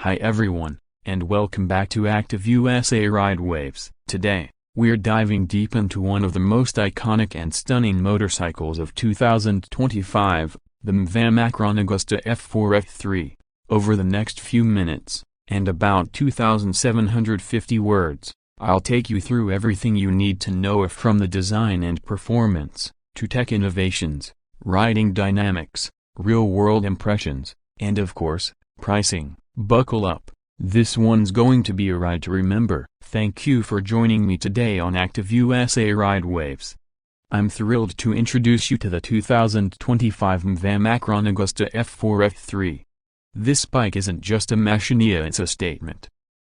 Hi everyone, and welcome back to Active USA Ride Waves. Today, we're diving deep into one of the most iconic and stunning motorcycles of 2025, the MV Agusta F4 F3. Over the next few minutes, and about 2,750 words, I'll take you through everything you need to know from the design and performance, to tech innovations, riding dynamics, real-world impressions, and of course, pricing. Buckle up, this one's going to be a ride to remember. Thank you for joining me today on Active USA Ride Waves. I'm thrilled to introduce you to the 2025 MV Agusta F4 F3. This bike isn't just a machinea, it's a statement.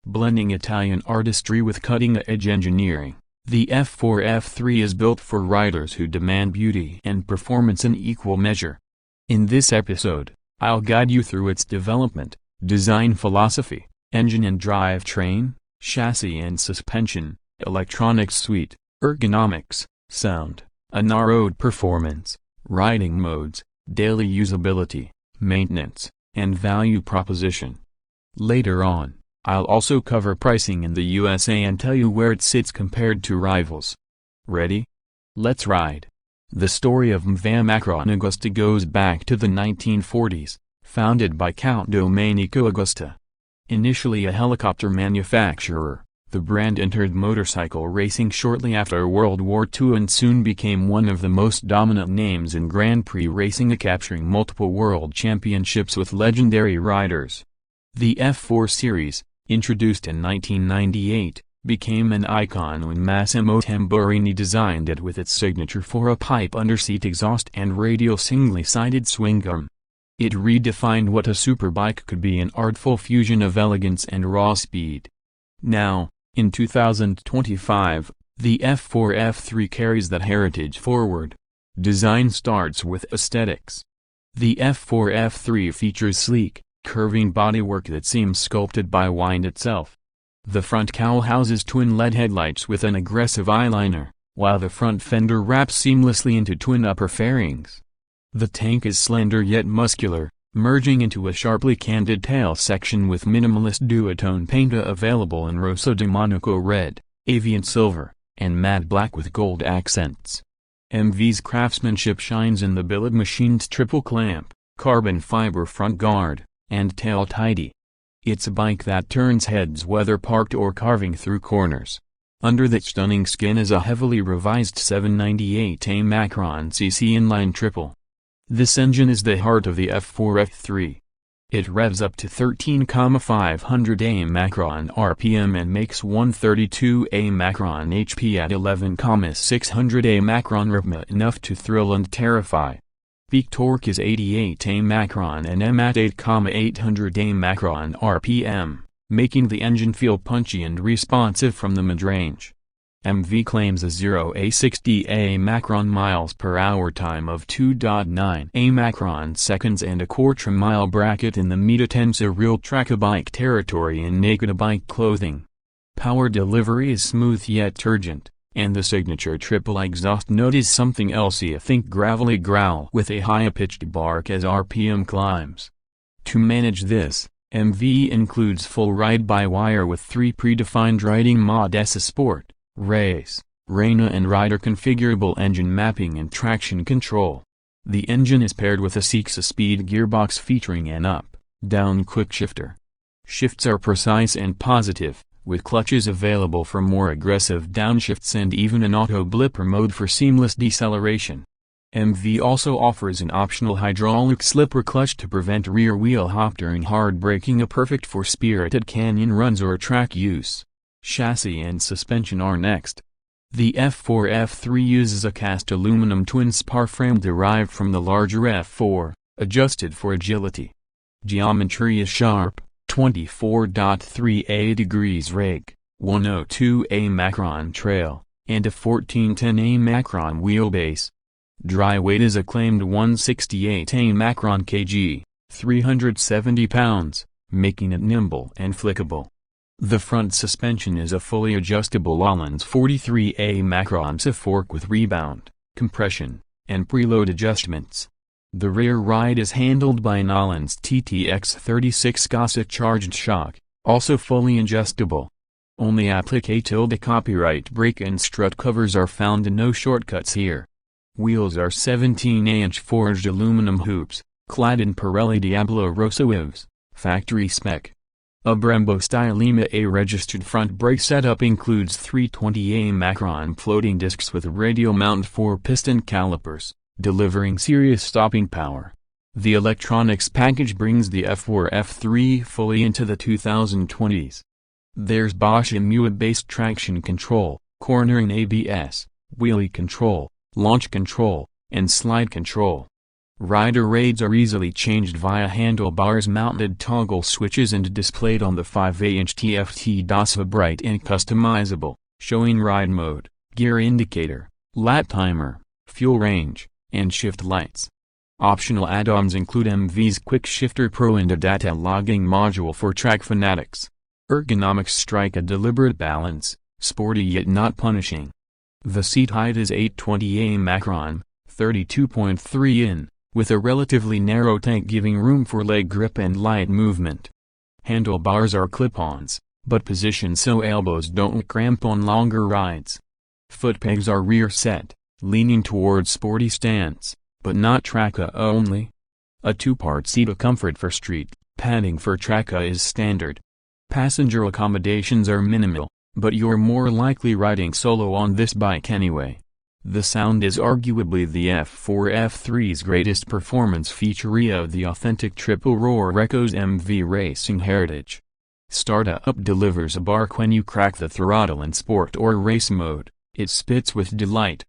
Blending Italian artistry with cutting-edge engineering, the F4 F3 is built for riders who demand beauty and performance in equal measure. In this episode, I'll guide you through its development, design philosophy, engine and drivetrain, chassis and suspension, electronics suite, ergonomics, sound, on-road performance, riding modes, daily usability, maintenance, and value proposition. Later on, I'll also cover pricing in the USA and tell you where it sits compared to rivals. Ready? Let's ride. The story of MV Agusta goes back to the 1940s, founded by Count Domenico Agusta. Initially a helicopter manufacturer, the brand entered motorcycle racing shortly after World War II and soon became one of the most dominant names in Grand Prix racing, capturing multiple world championships with legendary riders. The F4 series, introduced in 1998, became an icon when Massimo Tamburini designed it with its signature four-pipe underseat exhaust and radial singly-sided swing arm. It redefined what a superbike could be, an artful fusion of elegance and raw speed. Now, in 2025, the F4 F3 carries that heritage forward. Design starts with aesthetics. The F4 F3 features sleek, curving bodywork that seems sculpted by wind itself. The front cowl houses twin LED headlights with an aggressive eyeliner, while the front fender wraps seamlessly into twin upper fairings. The tank is slender yet muscular, merging into a sharply candid tail section with minimalist duotone paint available in Rosso di Monaco red, avian silver, and matte black with gold accents. MV's craftsmanship shines in the billet-machined triple clamp, carbon fiber front guard, and tail tidy. It's a bike that turns heads whether parked or carving through corners. Under that stunning skin is a heavily revised 798A Macron cc inline triple. This engine is the heart of the F4 F3. It revs up to 13,500 Macron RPM and makes 132 Macron HP at 11,600 Macron RPM, enough to thrill and terrify. Peak torque is 88 Macron Nm at 8,800 Macron RPM, making the engine feel punchy and responsive from the mid-range. MV claims a 0-60 Macron miles per hour time of 2.9 Macron seconds and a quarter-mile bracket in the mid-tensa real track-a-bike territory in naked-a-bike clothing. Power delivery is smooth yet turgent, and the signature triple exhaust note is something else. Think gravelly growl with a high-pitched bark as RPM climbs. To manage this, MV includes full ride-by-wire with 3 predefined riding modes: Sport, Race, Reina and Rider, configurable engine mapping and traction control. The engine is paired with a 6-speed gearbox featuring an up-down quickshifter. Shifts are precise and positive, with clutches available for more aggressive downshifts and even an auto blipper mode for seamless deceleration. MV also offers an optional hydraulic slipper clutch to prevent rear wheel hop during hard braking, perfect for spirited canyon runs or track use. Chassis and suspension are next. The F4 F3 uses a cast aluminum twin spar frame derived from the larger F4, adjusted for agility. Geometry is sharp, 24.3 degrees rake, 102 Macron trail, and a 1410 Macron wheelbase. Dry weight is a claimed 168 Macron kg, 370 pounds, making it nimble and flickable. The front suspension is a fully adjustable Ohlins 43 Macron fork with rebound, compression, and preload adjustments. The rear ride is handled by an Ohlins TTX36 Agusta charged shock, also fully adjustable. Only applique copyright brake and strut covers are found and no shortcuts here. Wheels are 17-inch forged aluminum hoops, clad in Pirelli Diablo Rosso waves, factory spec. A Brembo style EMA registered front brake setup includes 320A Macron floating discs with radial mount 4-piston calipers, delivering serious stopping power. The electronics package brings the F4 F3 fully into the 2020s. There's Bosch MV-based traction control, cornering ABS, wheelie control, launch control, and slide control. Rider aids are easily changed via handlebars-mounted toggle switches and displayed on the 5-inch TFT DAS, bright and customizable, showing ride mode, gear indicator, lap timer, fuel range, and shift lights. Optional add-ons include MV's Quick Shifter Pro and a data logging module for track fanatics. Ergonomics strike a deliberate balance, sporty yet not punishing. The seat height is 820A Macron, 32.3 in, with a relatively narrow tank giving room for leg grip and light movement. Handlebars are clip-ons, but positioned so elbows don't cramp on longer rides. Foot pegs are rear set, leaning towards sporty stance, but not tracka only. A two-part seat of comfort for street, padding for tracka is standard. Passenger accommodations are minimal, but you're more likely riding solo on this bike anyway. The sound is arguably the F4 F3's greatest performance feature of the authentic triple roar echoes MV racing heritage. Startup delivers a bark when you crack the throttle in sport or race mode, it spits with delight.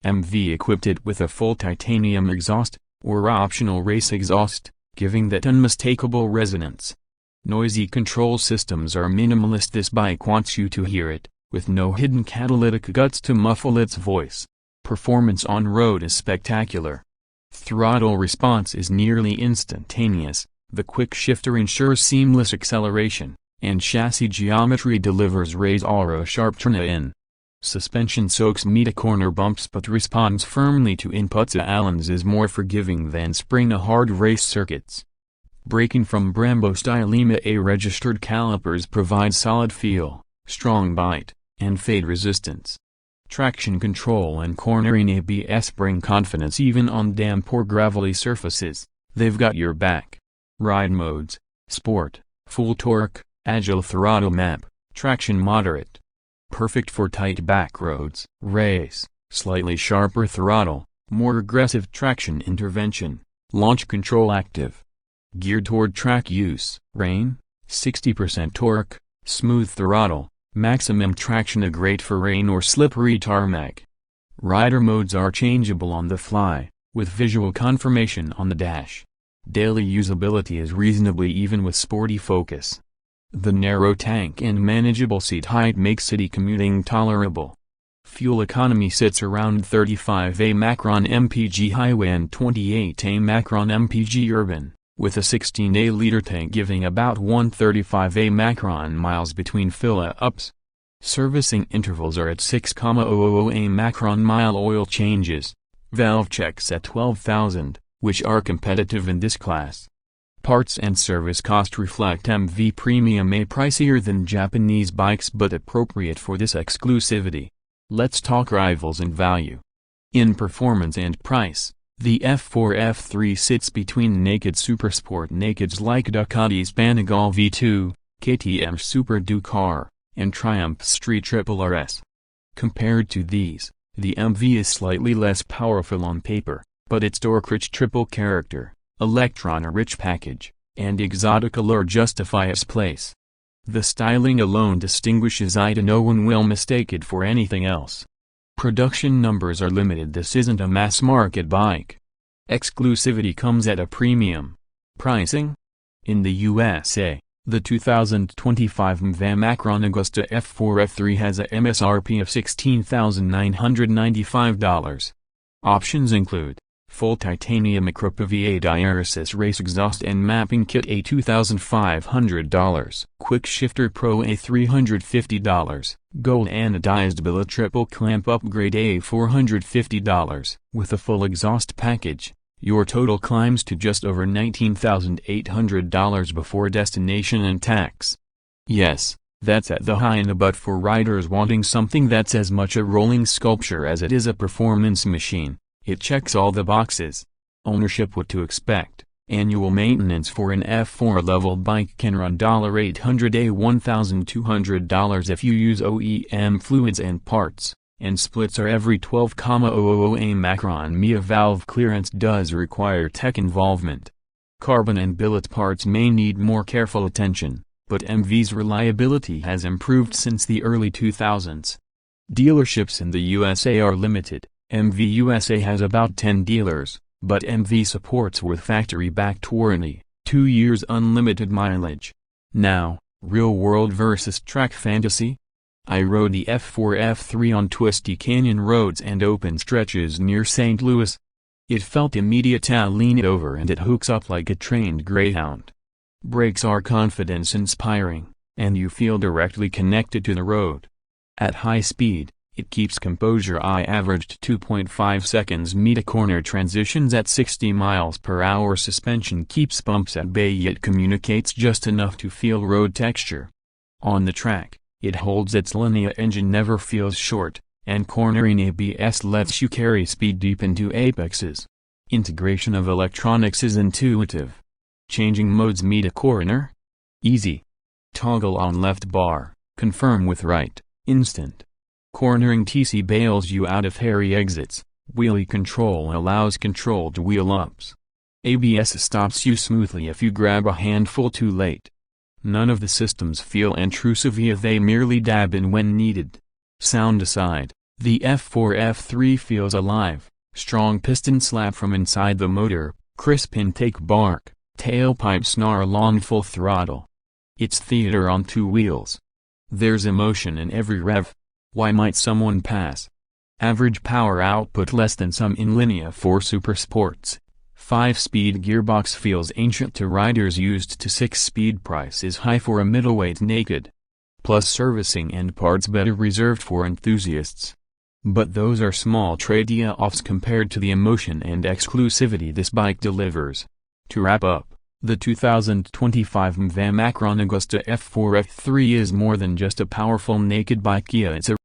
MV equipped it with a full titanium exhaust, or optional race exhaust, giving that unmistakable resonance. Noisy control systems are minimalist. This bike wants you to hear it, with no hidden catalytic guts to muffle its voice. Performance on road is spectacular. Throttle response is nearly instantaneous, the quick shifter ensures seamless acceleration, and chassis geometry delivers raise-aura sharp turn-in. Suspension soaks meet corner bumps but responds firmly to inputs. Ohlins is more forgiving than spring-hard race circuits. Braking from Brembo-style EMA registered calipers provide solid feel, strong bite, and fade resistance. Traction control and cornering ABS bring confidence even on damp or gravelly surfaces, they've got your back. Ride modes: Sport, Full Torque, Agile Throttle Map, Traction Moderate. Perfect for tight back roads. Race, Slightly sharper throttle, more aggressive traction intervention. Launch Control Active. Geared toward track use. Rain, 60% torque, smooth throttle, maximum traction. Great for rain or slippery tarmac. Rider modes are changeable on the fly, with visual confirmation on the dash. Daily usability is reasonably even with sporty focus. The narrow tank and manageable seat height make city commuting tolerable. Fuel economy sits around 35A Macron MPG highway and 28A Macron MPG urban, with a 16A liter tank giving about 135A Macron miles between fill-ups. Servicing intervals are at 6,000A Macron mile. Oil changes, valve checks at 12,000, which are competitive in this class. Parts and service cost reflect MV premium, a pricier than Japanese bikes but appropriate for this exclusivity. Let's talk rivals and value. In performance and price, the F4 F3 sits between naked supersport nakeds like Ducati's Panigale V2, KTM's Super Ducar, and Triumph's Street Triple RS. Compared to these, the MV is slightly less powerful on paper, but its torque-rich triple character, electron-rich package, and exotic allure justify its place. The styling alone distinguishes it, and no one will mistake it for anything else. Production numbers are limited. This isn't a mass-market bike. Exclusivity comes at a premium. Pricing? In the USA, the 2025 MV Macron Agusta F4 F3 has a MSRP of $16,995. Options include full titanium Acropa VA diaresis race exhaust and mapping kit a $2,500, quick shifter pro a $350, gold anodized billet triple clamp upgrade a $450. With a full exhaust package, Your total climbs to just over $19,800 before destination and tax. Yes, that's at the high end, but for riders wanting something that's as much a rolling sculpture as it is a performance machine, it checks all the boxes. Ownership: what to expect. Annual maintenance for an F4 level bike can run $800 to $1,200 if you use OEM fluids and parts, and splits are every 12,000 a macron MIA. Valve clearance does require tech involvement. Carbon and billet parts may need more careful attention, but MV's reliability has improved since the early 2000s. Dealerships in the USA are limited. MV USA has about 10 dealers, but MV supports with factory-backed warranty, 2 years unlimited mileage. Now, real world versus track fantasy? I rode the F4 F3 on twisty canyon roads and open stretches near St. Louis. It felt immediate. I lean it over and it hooks up like a trained greyhound. Brakes are confidence-inspiring, and you feel directly connected to the road. At high speed, it keeps composure. I averaged 2.5 seconds mid-corner transitions at 60 miles per hour. Suspension keeps bumps at bay yet communicates just enough to feel road texture. On the track, it holds its linear engine, never feels short, and cornering ABS lets you carry speed deep into apexes. Integration of electronics is intuitive. Changing modes mid-corner? Easy. Toggle on left bar, confirm with right, instant. Cornering TC bails you out of hairy exits. Wheelie control allows controlled wheel ups. ABS stops you smoothly if you grab a handful too late. None of the systems feel intrusive, they merely dab in when needed. Sound aside, the F4 F3 feels alive. Strong piston slap from inside the motor, crisp intake bark, tailpipe snarl on full throttle. It's theater on two wheels. There's emotion in every rev. Why might someone pass? Average power output less than some in Linea 4 Super Sports. 5-speed gearbox feels ancient to riders used to 6-speed. Price is high for a middleweight naked. Plus servicing and parts better reserved for enthusiasts. But those are small trade-offs compared to the emotion and exclusivity this bike delivers. To wrap up, the 2025 MV Agusta F4 F3 is more than just a powerful naked bike. It's a